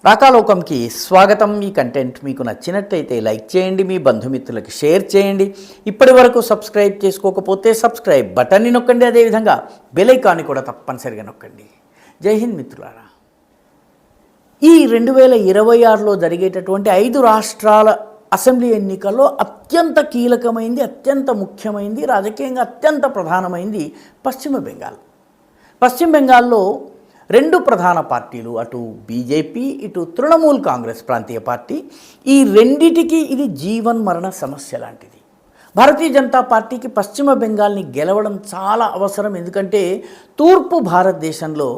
రాకాలోకంకి స్వాగతం. ఈ కంటెంట్ మీకు నచ్చినట్లయితే లైక్ చేయండి, మీ బంధుమిత్రులకి షేర్ చేయండి. ఇప్పటి వరకు సబ్స్క్రైబ్ చేసుకోకపోతే సబ్స్క్రైబ్ బటన్ని నొక్కండి, అదేవిధంగా బెల్ ఐకాన్ని కూడా తప్పనిసరిగా నొక్కండి. జై హింద్ మిత్రులారా. ఈ 2026లో జరిగేటటువంటి 5 రాష్ట్రాల అసెంబ్లీ ఎన్నికల్లో అత్యంత కీలకమైంది, అత్యంత ముఖ్యమైనది, రాజకీయంగా అత్యంత ప్రధానమైంది పశ్చిమ బెంగాల్. పశ్చిమ బెంగాల్లో 2 ప్రధాన పార్టీలు, అటు బీజేపీ ఇటు తృణమూల్ కాంగ్రెస్ ప్రాంతీయ పార్టీ, ఈ రెండిటికి ఇది జీవన్ మరణ సమస్య లాంటిది. భారతీయ జనతా పార్టీకి పశ్చిమ బెంగాల్ని గెలవడం చాలా అవసరం. ఎందుకంటే తూర్పు భారతదేశంలో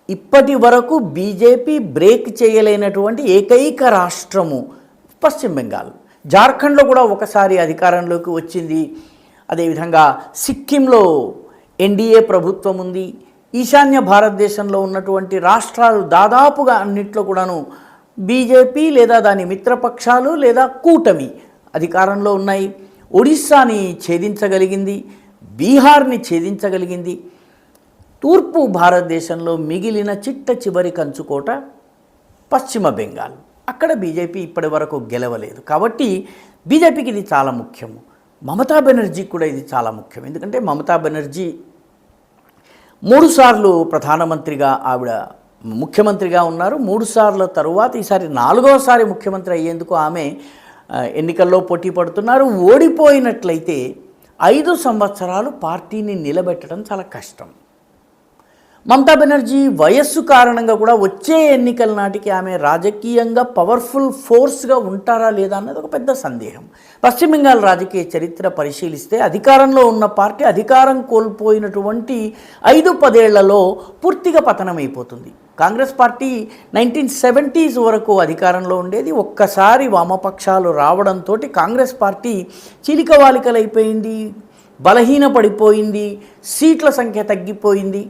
ఇప్పటి వరకు బీజేపీ బ్రేక్ చేయలేనటువంటి ఏకైక రాష్ట్రము పశ్చిమ బెంగాల్. జార్ఖండ్లో కూడా ఒకసారి అధికారంలోకి వచ్చింది. అదేవిధంగా సిక్కింలో ఎన్డీఏ ప్రభుత్వం ఉంది. ఈశాన్య భారతదేశంలో ఉన్నటువంటి రాష్ట్రాలు దాదాపుగా అన్నిట్లో కూడాను బీజేపీ లేదా దాని మిత్రపక్షాలు లేదా కూటమి అధికారంలో ఉన్నాయి. ఒడిస్సాని ఛేదించగలిగింది, బీహార్ని ఛేదించగలిగింది. తూర్పు భారతదేశంలో మిగిలిన చిట్ట చివరి కంచుకోట పశ్చిమ బెంగాల్. అక్కడ బీజేపీ ఇప్పటి వరకు గెలవలేదు. కాబట్టి బీజేపీకి ఇది చాలా ముఖ్యము. మమతా బెనర్జీకి కూడా ఇది చాలా ముఖ్యం. ఎందుకంటే మమతా బెనర్జీ 3 సార్లు ప్రధానమంత్రిగా ఆవిడ ముఖ్యమంత్రిగా ఉన్నారు. 3 సార్ల తరువాత ఈసారి 4వసారి ముఖ్యమంత్రి అయ్యేందుకు ఆమె ఎన్నికల్లో పోటీ పడుతున్నారు. ఓడిపోయినట్లయితే 5 సంవత్సరాలు పార్టీని నిలబెట్టడం చాలా కష్టం. మమతా బెనర్జీ వయస్సు కారణంగా కూడా వచ్చే ఎన్నికల నాటికి ఆమె రాజకీయంగా పవర్ఫుల్ ఫోర్స్గా ఉంటారా లేదా అన్నది ఒక పెద్ద సందేహం. పశ్చిమ బెంగాల్ రాజకీయ చరిత్ర పరిశీలిస్తే అధికారంలో ఉన్న పార్టీ అధికారం కోల్పోయినటువంటి 5-10 ఏళ్లలో పూర్తిగా పతనమైపోతుంది. కాంగ్రెస్ పార్టీ 1970s వరకు అధికారంలో ఉండేది. ఒక్కసారి వామపక్షాలు రావడంతో కాంగ్రెస్ పార్టీ చిలికవాలికలైపోయింది, బలహీనపడిపోయింది, సీట్ల సంఖ్య తగ్గిపోయింది.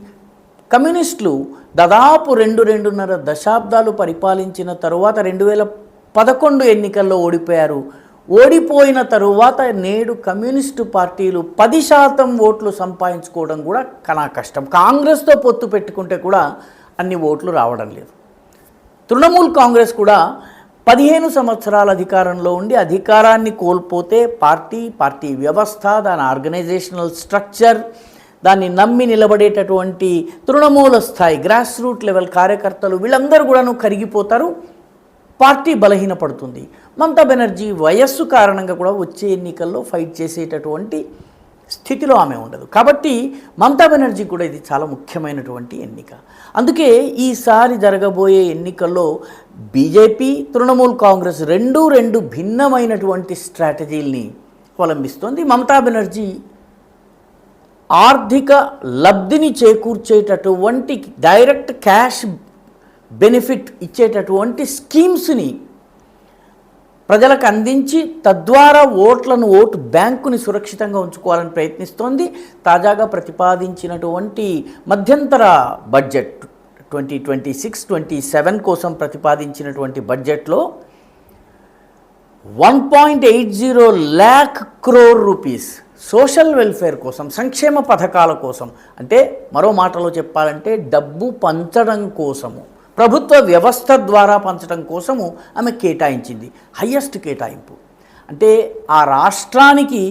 కమ్యూనిస్టులు దాదాపు 2-2.5 దశాబ్దాలు పరిపాలించిన తరువాత 2011 ఎన్నికల్లో ఓడిపోయారు. ఓడిపోయిన తరువాత నేడు కమ్యూనిస్టు పార్టీలు 10% ఓట్లు సంపాదించుకోవడం కూడా కనా కష్టం. కాంగ్రెస్తో పొత్తు పెట్టుకుంటే కూడా అన్ని ఓట్లు రావడం లేదు. తృణమూల్ కాంగ్రెస్ కూడా 15 సంవత్సరాల అధికారంలో ఉండి అధికారాన్ని కోల్పోతే పార్టీ వ్యవస్థ, దాని ఆర్గనైజేషనల్ స్ట్రక్చర్, దాన్ని నమ్మి నిలబడేటటువంటి తృణమూల స్థాయి గ్రాస్ రూట్ లెవెల్ కార్యకర్తలు వీళ్ళందరూ కూడాను కరిగిపోతారు. పార్టీ బలహీనపడుతుంది. మమతా బెనర్జీ వయస్సు కారణంగా కూడా వచ్చే ఎన్నికల్లో ఫైట్ చేసేటటువంటి స్థితిలో ఆమె ఉండదు. కాబట్టి మమతా బెనర్జీ కూడా ఇది చాలా ముఖ్యమైనటువంటి ఎన్నిక. అందుకే ఈసారి జరగబోయే ఎన్నికల్లో బీజేపీ, తృణమూల్ కాంగ్రెస్ రెండు భిన్నమైనటువంటి స్ట్రాటజీల్ని అవలంబిస్తోంది. మమతా బెనర్జీ ఆర్థిక లబ్ధిని చేకూర్చేటటువంటి డైరెక్ట్ క్యాష్ బెనిఫిట్ ఇచ్చేటటువంటి స్కీమ్స్ని ప్రజలకు అందించి తద్వారా ఓటు బ్యాంకుని సురక్షితంగా ఉంచుకోవాలని ప్రయత్నిస్తోంది. తాజాగా ప్రతిపాదించినటువంటి మధ్యంతర బడ్జెట్ 2026-27 కోసం ప్రతిపాదించినటువంటి బడ్జెట్లో 1.80 lakh crore rupees social welfare కోసం, సంక్షేమ పథకాల కోసం, అంటే మరో మాటలో చెప్పాలంటే డబ్బు పంచడం కోసము, ప్రభుత్వ వ్యవస్థ ద్వారా పంచడం కోసము ఆమె కేటాయించింది. హయ్యెస్ట్ కేటాయింపు. అంటే ఆ రాష్ట్రానికి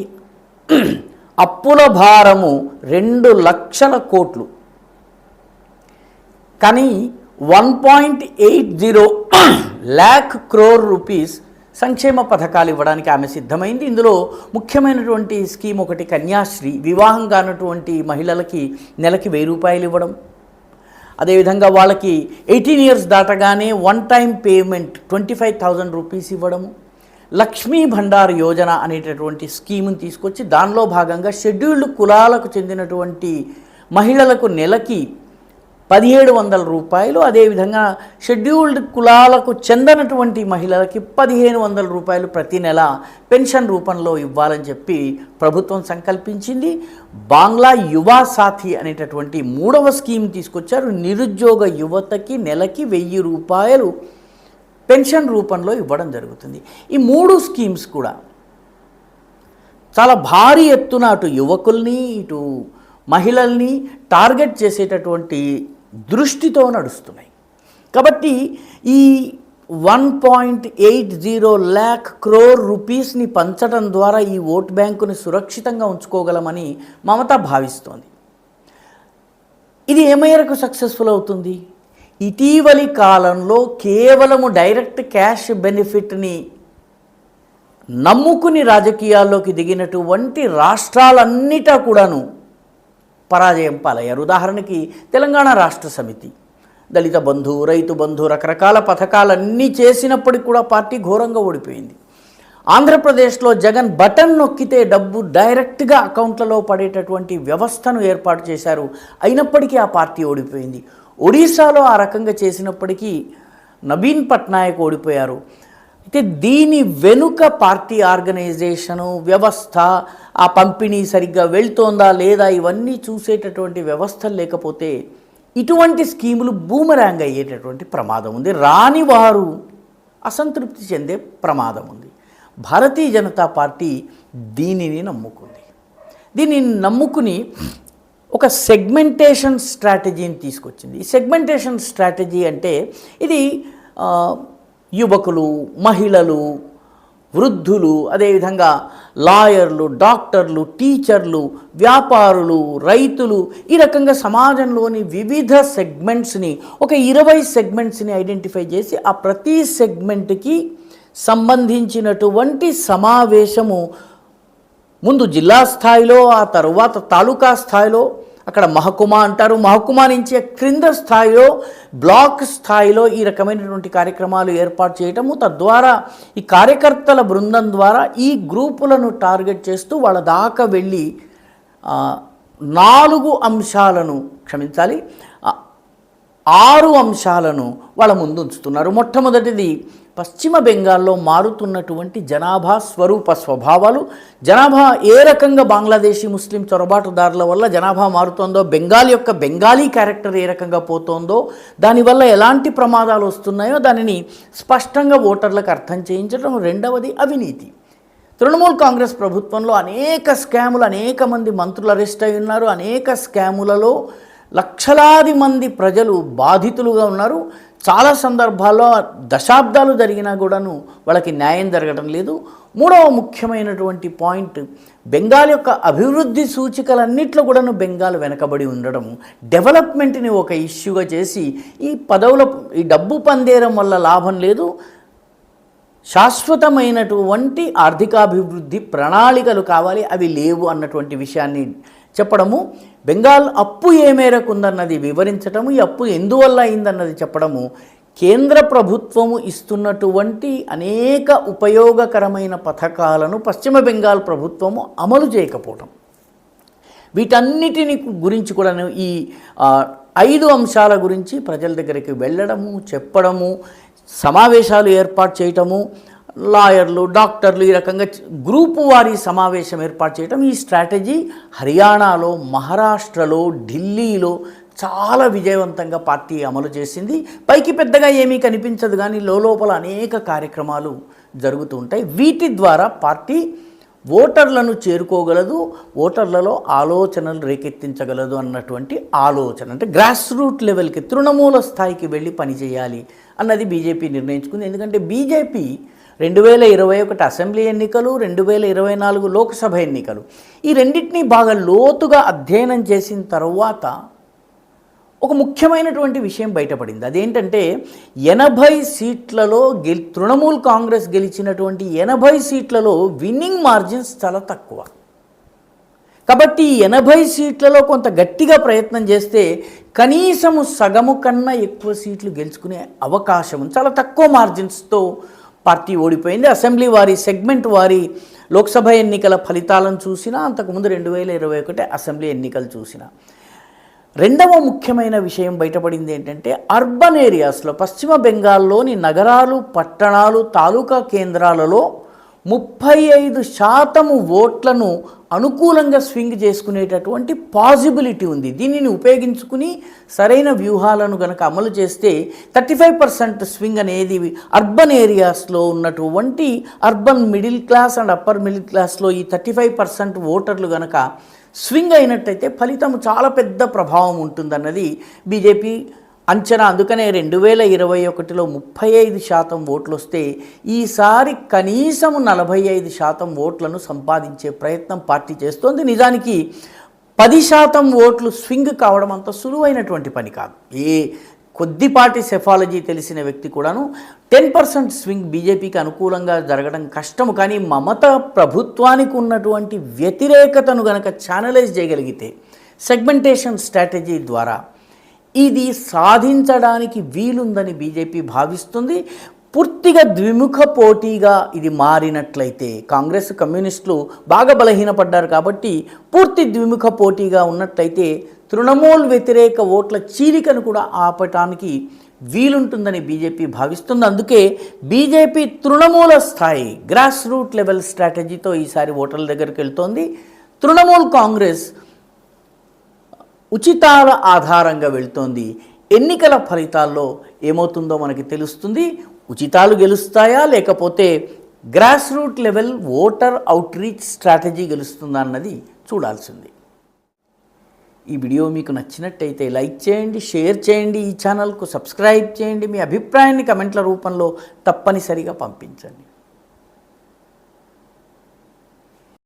అప్పుల భారము 2 లక్షల కోట్లు. కానీ 1.80 lakh crore రూపీస్ సంక్షేమ పథకాలు ఇవ్వడానికి ఆమె సిద్ధమైంది. ఇందులో ముఖ్యమైనటువంటి స్కీమ్ ఒకటి కన్యాశ్రీ, వివాహం కానటువంటి మహిళలకి నెలకి 1000 రూపాయలు ఇవ్వడం. అదేవిధంగా వాళ్ళకి 18 years దాటగానే 1 time పేమెంట్ 25,000 రూపీస్ ఇవ్వడము. లక్ష్మీ భండార్ యోజన అనేటటువంటి స్కీముని తీసుకొచ్చి దానిలో భాగంగా షెడ్యూల్డ్ కులాలకు చెందినటువంటి మహిళలకు నెలకి 1,700 రూపాయలు, అదేవిధంగా షెడ్యూల్డ్ కులాలకు చెందనటువంటి మహిళలకి 1,500 రూపాయలు ప్రతి నెల పెన్షన్ రూపంలో ఇవ్వాలని చెప్పి ప్రభుత్వం సంకల్పించింది. బాంగ్లా యువా సాథి అనేటటువంటి 3వ స్కీమ్ తీసుకొచ్చారు. నిరుద్యోగ యువతకి నెలకి 1,000 రూపాయలు పెన్షన్ రూపంలో ఇవ్వడం జరుగుతుంది. ఈ 3 స్కీమ్స్ కూడా చాలా భారీ ఎత్తున అటు యువకుల్ని ఇటు మహిళల్ని టార్గెట్ చేసేటటువంటి దృష్టితో నడుస్తున్నాయి. కాబట్టి ఈ 1.80 lakh crore రూపీస్ని పంచడం ద్వారా ఈ ఓట్ బ్యాంకుని సురక్షితంగా ఉంచుకోగలమని మమత భావిస్తోంది. ఇది ఏ మేరకు సక్సెస్ఫుల్ అవుతుంది? ఇటీవలి కాలంలో కేవలము డైరెక్ట్ క్యాష్ బెనిఫిట్ని నమ్ముకుని రాజకీయాల్లోకి దిగినటువంటి రాష్ట్రాలన్నిటా కూడాను పరాజయం పాలయ్యారు. ఉదాహరణకి తెలంగాణ రాష్ట్ర సమితి, దళిత బంధు, రైతు బంధు, రకరకాల పథకాలన్నీ చేసినప్పటికి కూడా పార్టీ ఘోరంగా ఓడిపోయింది. ఆంధ్రప్రదేశ్లో జగన్ బటన్ నొక్కితే డబ్బు డైరెక్ట్గా అకౌంట్లలో పడేటటువంటి వ్యవస్థను ఏర్పాటు చేశారు. అయినప్పటికీ ఆ పార్టీ ఓడిపోయింది. ఒడిశాలో ఆ రకంగా చేసినప్పటికీ నవీన్ పట్నాయక్ ఓడిపోయారు. అయితే దీని వెనుక పార్టీ ఆర్గనైజేషను, వ్యవస్థ, ఆ పంపిణీ సరిగ్గా వెళ్తోందా లేదా ఇవన్నీ చూసేటటువంటి వ్యవస్థలు లేకపోతే ఇటువంటి స్కీములు బూమరాంగ్ అయ్యేటటువంటి ప్రమాదం ఉంది. రాని వారు అసంతృప్తి చెందే ప్రమాదం ఉంది. భారతీయ జనతా పార్టీ దీనిని నమ్ముకుంది. దీనిని నమ్ముకుని ఒక సెగ్మెంటేషన్ స్ట్రాటజీని తీసుకొచ్చింది. ఈ సెగ్మెంటేషన్ స్ట్రాటజీ అంటే ఇది యువకులు, మహిళలు, వృద్ధులు, అదేవిధంగా లాయర్లు, డాక్టర్లు, టీచర్లు, వ్యాపారులు, రైతులు, ఈ రకంగా సమాజంలోని వివిధ సెగ్మెంట్స్ని, ఒక 20 సెగ్మెంట్స్ని ఐడెంటిఫై చేసి ఆ ప్రతి సెగ్మెంట్కి సంబంధించినటువంటి సమావేశము ముందు జిల్లా స్థాయిలో, ఆ తరువాత తాలూకా స్థాయిలో, అక్కడ మహకుమా అంటారు, మహకుమా నుంచి క్రింద స్థాయిలో, బ్లాక్ స్థాయిలో ఈ రకమైనటువంటి కార్యక్రమాలు ఏర్పాటు చేయటము, తద్వారా ఈ కార్యకర్తల బృందం ద్వారా ఈ గ్రూపులను టార్గెట్ చేస్తూ వాళ్ళ దాకా వెళ్ళి 6 అంశాలను వాళ్ళ ముందు ఉంచుతున్నారు. మొట్టమొదటిది పశ్చిమ బెంగాల్లో మారుతున్నటువంటి జనాభా స్వరూప స్వభావాలు, జనాభా ఏ రకంగా బంగ్లాదేశీ ముస్లిం చొరబాటుదారుల వల్ల జనాభా మారుతోందో, బెంగాలీ క్యారెక్టర్ ఏ రకంగా పోతోందో, దానివల్ల ఎలాంటి ప్రమాదాలు వస్తున్నాయో దానిని స్పష్టంగా ఓటర్లకు అర్థం చేయించడం. రెండవది అవినీతి. తృణమూల్ కాంగ్రెస్ ప్రభుత్వంలో అనేక స్కాములు, అనేక మంది మంత్రులు అరెస్ట్ అయి ఉన్నారు. అనేక స్కాములలో లక్షలాది మంది ప్రజలు బాధితులుగా ఉన్నారు. చాలా సందర్భాల్లో దశాబ్దాలు జరిగినా కూడాను వాళ్ళకి న్యాయం జరగడం లేదు. మూడవ ముఖ్యమైనటువంటి పాయింట్, బెంగాల్ యొక్క అభివృద్ధి సూచికలన్నింటిలో కూడాను బెంగాల్ వెనకబడి ఉండడం. డెవలప్మెంట్ని ఒక ఇష్యూగా చేసి ఈ డబ్బు పందేరం వల్ల లాభం లేదు, శాశ్వతమైనటువంటి ఆర్థికాభివృద్ధి ప్రణాళికలు కావాలి, అవి లేవు అన్నటువంటి విషయాన్ని చెప్పడము. బెంగాల్ అప్పు ఏ మేరకు ఉందన్నది వివరించడము, ఈ అప్పు ఎందువల్ల అయిందన్నది చెప్పడము, కేంద్ర ప్రభుత్వము ఇస్తున్నటువంటి అనేక ఉపయోగకరమైన పథకాలను పశ్చిమ బెంగాల్ ప్రభుత్వము అమలు చేయకపోవటం, వీటన్నిటిని గురించి కూడా ఈ 5 అంశాల గురించి ప్రజల దగ్గరికి వెళ్ళడము, చెప్పడము, సమావేశాలు ఏర్పాటు చేయటము, లాయర్లు, డాక్టర్లు, ఈ రకంగా గ్రూపు వారి సమావేశం ఏర్పాటు చేయటం. ఈ స్ట్రాటజీ హర్యానాలో, మహారాష్ట్రలో, ఢిల్లీలో చాలా విజయవంతంగా పార్టీ అమలు చేసింది. పైకి పెద్దగా ఏమీ కనిపించదు, కానీ లోపల అనేక కార్యక్రమాలు జరుగుతూ ఉంటాయి. వీటి ద్వారా పార్టీ ఓటర్లను చేరుకోగలదు, ఓటర్లలో ఆలోచనలు రేకెత్తించగలదు అన్నటువంటి ఆలోచన. అంటే గ్రాస్ రూట్ లెవెల్కి, తృణమూల స్థాయికి వెళ్ళి పనిచేయాలి అన్నది బీజేపీ నిర్ణయించుకుంది. ఎందుకంటే బీజేపీ 2021 అసెంబ్లీ ఎన్నికలు, 2024 లోక్సభ ఎన్నికలు, ఈ రెండింటినీ బాగా లోతుగా అధ్యయనం చేసిన తర్వాత ఒక ముఖ్యమైనటువంటి విషయం బయటపడింది. అదేంటంటే 80 సీట్లలో తృణమూల్ కాంగ్రెస్ గెలిచినటువంటి 80 సీట్లలో విన్నింగ్ మార్జిన్స్ చాలా తక్కువ. కాబట్టి 80 సీట్లలో కొంత గట్టిగా ప్రయత్నం చేస్తే కనీసము సగము కన్నా ఎక్కువ సీట్లు గెలుచుకునే అవకాశం ఉంది. చాలా తక్కువ మార్జిన్స్తో పార్టీ ఓడిపోయింది. అసెంబ్లీ వారి, సెగ్మెంట్ వారి లోక్సభ ఎన్నికల ఫలితాలను చూసినా, అంతకుముందు 2021 అసెంబ్లీ ఎన్నికలు చూసినా. రెండవ ముఖ్యమైన విషయం బయటపడింది ఏంటంటే, అర్బన్ ఏరియాస్లో, పశ్చిమ బెంగాల్లోని నగరాలు, పట్టణాలు, తాలూకా కేంద్రాలలో 35% ఓట్లను అనుకూలంగా స్వింగ్ చేసుకునేటటువంటి పాసిబిలిటీ ఉంది. దీనిని ఉపయోగించుకుని సరైన వ్యూహాలను గనక అమలు చేస్తే 35% స్వింగ్ అనేది అర్బన్ ఏరియాస్లో ఉన్నటువంటి urban middle class and upper middle క్లాస్లో ఈ 35% ఓటర్లు గనక స్వింగ్ అయినట్టయితే ఫలితం చాలా పెద్ద ప్రభావం ఉంటుందన్నది బీజేపీ అంచనా. అందుకనే 2021లో 35% ఓట్లు వస్తే ఈసారి కనీసం 45% ఓట్లను సంపాదించే ప్రయత్నం పార్టీ చేస్తోంది. నిజానికి 10% ఓట్లు స్వింగ్ కావడం అంత సులువైనటువంటి పని కాదు. ఏ కొద్దిపాటి సెఫాలజీ తెలిసిన వ్యక్తి కూడాను 10% స్వింగ్ బీజేపీకి అనుకూలంగా జరగడం కష్టము. కానీ మమత ప్రభుత్వానికి ఉన్నటువంటి వ్యతిరేకతను గనక ఛానలైజ్ చేయగలిగితే సెగ్మెంటేషన్ స్ట్రాటజీ ద్వారా ఇది సాధించడానికి వీలుందని బీజేపీ భావిస్తుంది. పూర్తిగా ద్విముఖ పోటీగా ఇది మారినట్లయితే, కాంగ్రెస్ కమ్యూనిస్టులు బాగా బలహీనపడ్డారు కాబట్టి పూర్తి ద్విముఖ పోటీగా ఉన్నట్లయితే తృణమూల్ వ్యతిరేక ఓట్ల చీలికను కూడా ఆపటానికి వీలుంటుందని బీజేపీ భావిస్తుంది. అందుకే బీజేపీ తృణమూల స్థాయి గ్రాస్ రూట్ లెవెల్ స్ట్రాటజీతో ఈసారి ఓటర్ల దగ్గరికి వెళ్తోంది. తృణమూల్ కాంగ్రెస్ ఉచితాల ఆధారంగా వెళ్తోంది. ఎన్నికల ఫలితాల్లో ఏమవుతుందో మనకి తెలుస్తుంది. ఉచితాలు గెలుస్తాయా లేకపోతే grass root level voter outreach strategy గెలుస్తుందా అన్నది చూడాల్సింది. ఈ వీడియో మీకు నచ్చినట్టయితే లైక్ చేయండి, షేర్ చేయండి, ఈ ఛానల్కు సబ్స్క్రైబ్ చేయండి. మీ అభిప్రాయాన్ని కమెంట్ల రూపంలో తప్పనిసరిగా పంపించండి.